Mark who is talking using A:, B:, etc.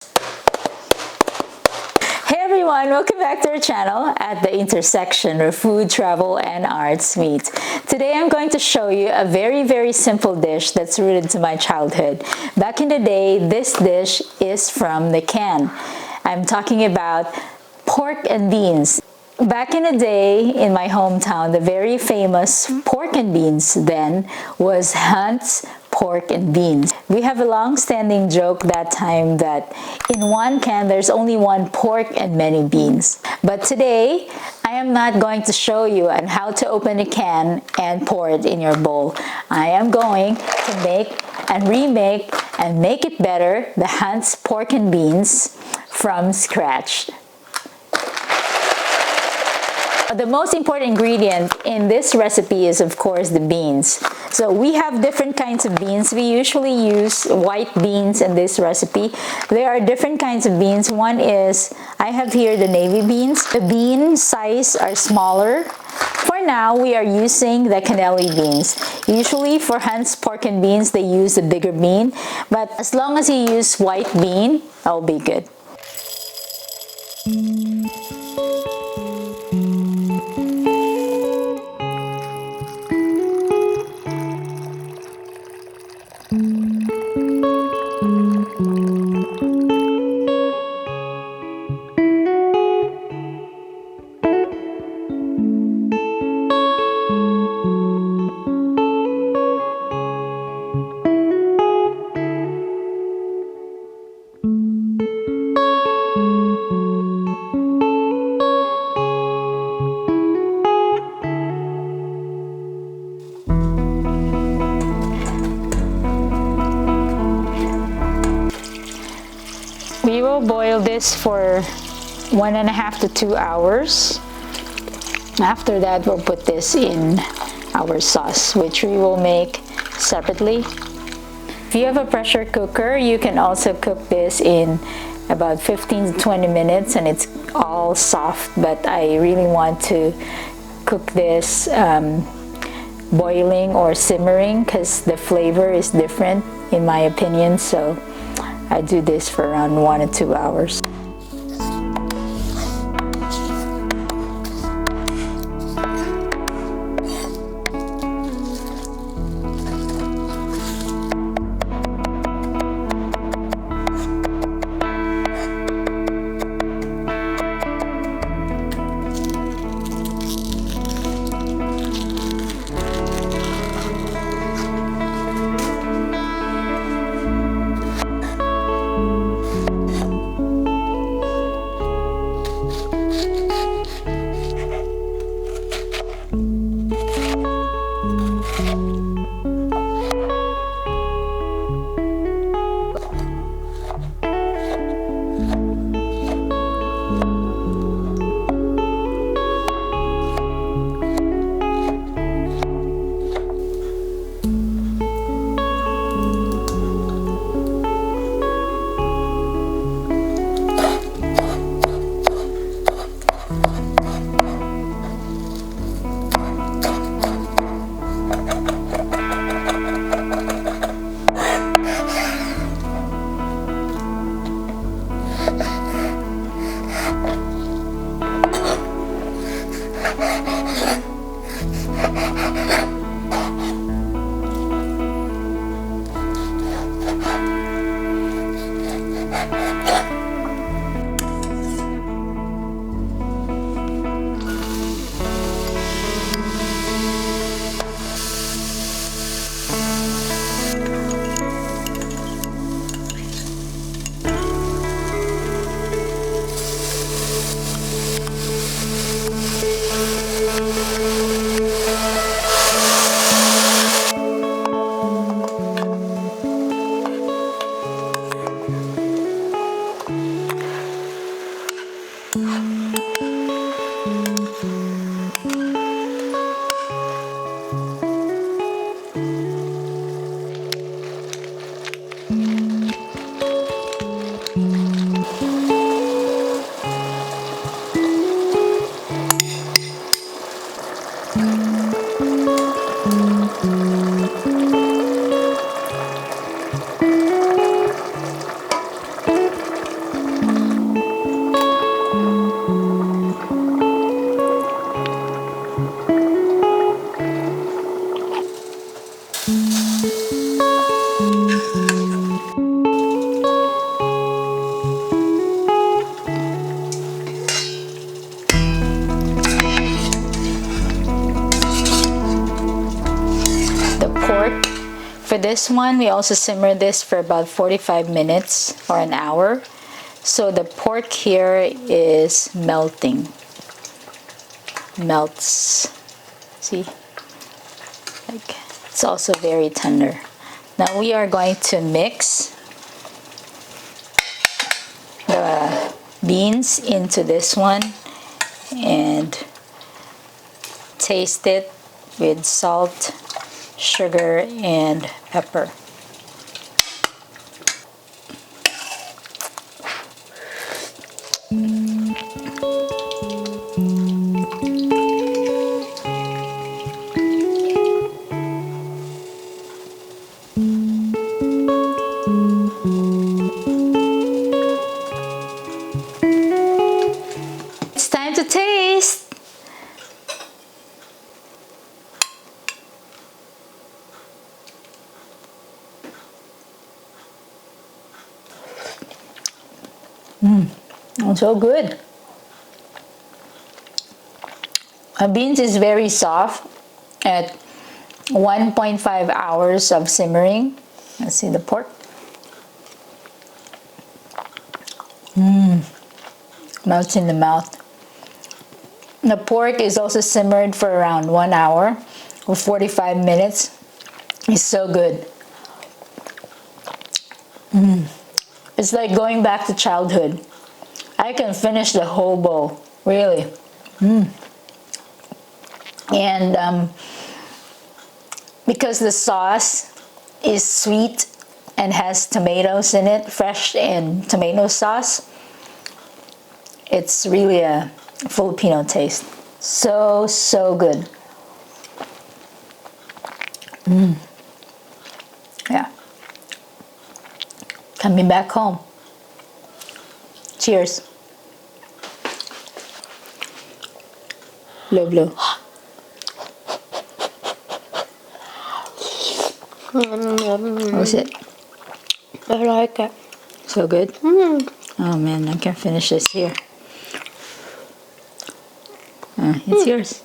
A: Hey everyone, welcome back to our channel at the intersection where food, travel, and arts meet. Today I'm going to show you a very simple dish that's rooted to my childhood. Back in the day, this dish is from the can. I'm talking about pork and beans. Back in the day, in my hometown, the very famous pork and beans then was Hunt's Pork and Beans. We have a long-standing joke that time that in one can there's only one pork and many beans. But today, I am not going to show you on how to open a can and pour it in your bowl. I am going to make and remake and make it better, the Hunt's Pork and Beans from scratch. The most important ingredient in this recipe is, of course, the beans. So we have different kinds of beans. We usually use white beans in this recipe. There are different kinds of beans. One is, I have here the navy beans. The bean size are smaller. For now, we are using the Cannelline beans. Usually for Hunt's Pork and Beans, they use the bigger bean. But as long as you use white bean, that'll be good. We will boil this for 1.5 to 2 hours. After that, we'll put this in our sauce, which we will make separately. If you have a pressure cooker, you can also cook this in about 15 to 20 minutes and it's all soft, but I really want to cook this boiling or simmering because the flavor is different in my opinion, so I do this for around 1 to 2 hours. For this one, we also simmer this for about 45 minutes or an hour. So the pork here is melting. Melts. See? Like, it's also very tender. Now we are going to mix the beans into this one and taste it with salt, sugar, and pepper. It's time to taste. It's so good. The beans is very soft at 1.5 hours of simmering. Let's see the pork. Melts in the mouth. The pork is also simmered for around 1 hour or 45 minutes. It's so good. It's like going back to childhood. I can finish the whole bowl, really. And because the sauce is sweet and has tomatoes in it, fresh and tomato sauce, it's really a Filipino taste. So, so good. Yeah. Coming back home. Cheers. Blow, blow. How's it?
B: I like it.
A: So good? Oh man, I can finish this here. It's yours.